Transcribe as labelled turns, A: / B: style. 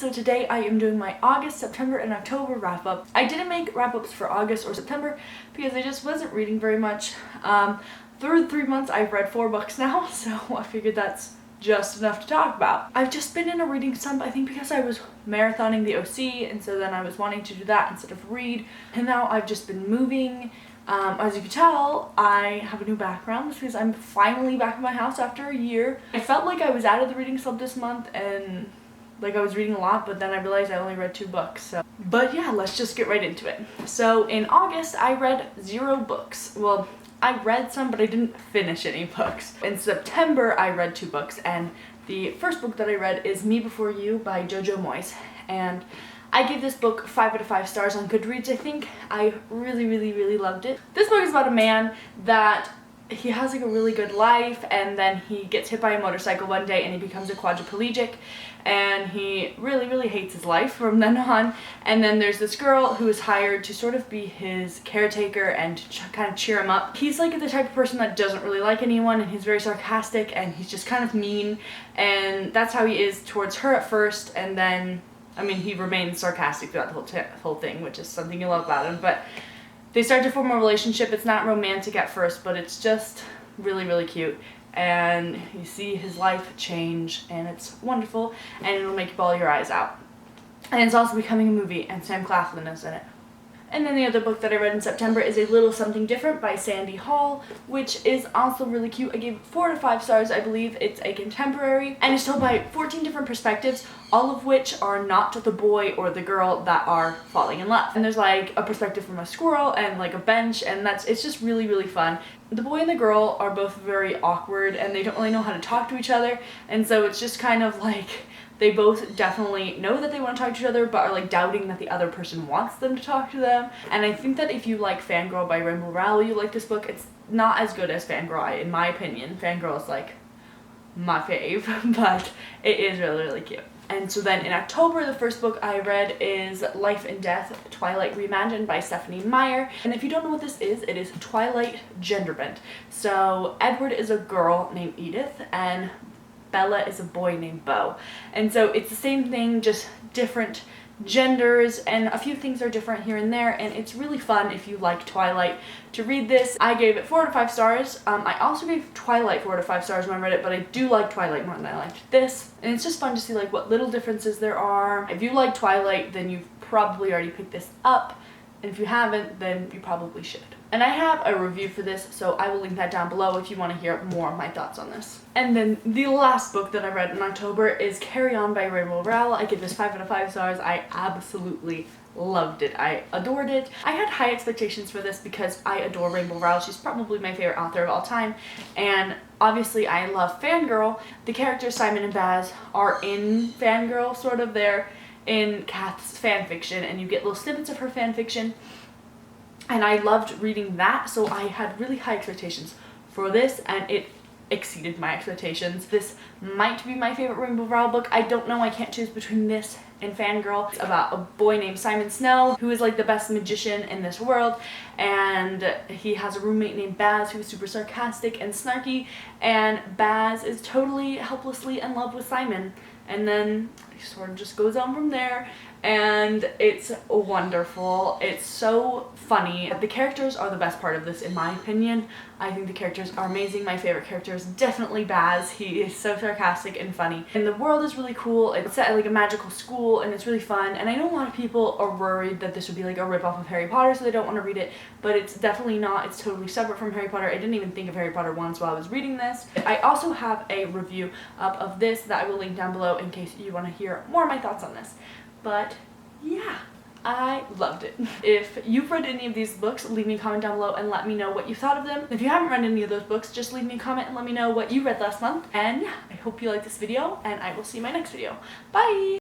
A: so today I am doing my August, September, and October wrap-up. I didn't make wrap-ups for August or September because I just wasn't reading very much. Through the 3 months, I've read 4 books now, so I figured that's just enough to talk about. I've just been in a reading slump, I think because I was marathoning the OC, and so then I was wanting to do that instead of read, and now I've just been moving. As you can tell, I have a new background because I'm finally back in my house after a year. I felt like I was out of the reading slump this month and like I was reading a lot, but then I realized I only read 2 books. So. But yeah, let's just get right into it. So in August, I read 0 books. Well, I read some, but I didn't finish any books. In September, I read 2 books, and the first book that I read is Me Before You by Jojo Moyes. And I gave this book 5 out of 5 stars on Goodreads, I think. I really loved it. This book is about a man that he has like a really good life, and then he gets hit by a motorcycle one day and he becomes a quadriplegic, and he really hates his life from then on. And then there's this girl who is hired to sort of be his caretaker and kind of cheer him up. He's like the type of person that doesn't really like anyone, and he's very sarcastic, and he's just kind of mean, and that's how he is towards her at first. And then I mean, he remains sarcastic throughout the whole thing, which is something you love about him. But they start to form a relationship. It's not romantic at first, but it's just really cute. And you see his life change, and it's wonderful, and it'll make you bawl your eyes out. And it's also becoming a movie, and Sam Claflin is in it. And then the other book that I read in September is A Little Something Different by Sandy Hall, which is also really cute. I gave it 4 out of 5 stars, I believe. It's a contemporary, and it's told by 14 different perspectives, all of which are not the boy or the girl that are falling in love. And there's like a perspective from a squirrel and like a bench, and it's just really fun. The boy and the girl are both very awkward, and they don't really know how to talk to each other, and so it's just kind of like they both definitely know that they want to talk to each other, but are like doubting that the other person wants them to talk to them. And I think that if you like Fangirl by Rainbow Rowell, you like this book. It's not as good as Fangirl, in my opinion. Fangirl is like my fave, but it is really cute. And so then in October, the first book I read is Life and Death, Twilight Reimagined by Stephanie Meyer. And if you don't know what this is, it is Twilight gender bent. So Edward is a girl named Edith, and Bella is a boy named Beau. And so it's the same thing, just different genders, and a few things are different here and there, and it's really fun if you like Twilight to read this. I gave it 4 out of 5 stars. I also gave Twilight 4 out of 5 stars when I read it, but I do like Twilight more than I liked this. And it's just fun to see like what little differences there are. If you like Twilight, then you've probably already picked this up, and if you haven't, then you probably should. And I have a review for this, so I will link that down below if you want to hear more of my thoughts on this. And then the last book that I read in October is Carry On by Rainbow Rowell. I give this 5 out of 5 stars. I absolutely loved it. I adored it. I had high expectations for this because I adore Rainbow Rowell. She's probably my favorite author of all time. And obviously I love Fangirl. The characters Simon and Baz are in Fangirl, sort of. They're in Kath's fanfiction, and you get little snippets of her fanfiction. And I loved reading that, so I had really high expectations for this, and it exceeded my expectations. This might be my favorite Rainbow Rowell book. I don't know, I can't choose between this and Fangirl. It's about a boy named Simon Snow, who is like the best magician in this world, and he has a roommate named Baz, who's super sarcastic and snarky, and Baz is totally helplessly in love with Simon. And then it sort of just goes on from there, and it's wonderful. It's so funny. The characters are the best part of this, in my opinion. I think the characters are amazing. My favorite character is definitely Baz. He is so sarcastic and funny. And the world is really cool. It's set at like a magical school, and it's really fun. And I know a lot of people are worried that this would be like a ripoff of Harry Potter, so they don't want to read it, but it's definitely not. It's totally separate from Harry Potter. I didn't even think of Harry Potter once while I was reading this. I also have a review up of this that I will link down below in case you want to hear more of my thoughts on this. But yeah, I loved it. If you've read any of these books, leave me a comment down below and let me know what you thought of them. If you haven't read any of those books, just leave me a comment and let me know what you read last month. And yeah, I hope you liked this video, and I will see you in my next video. Bye!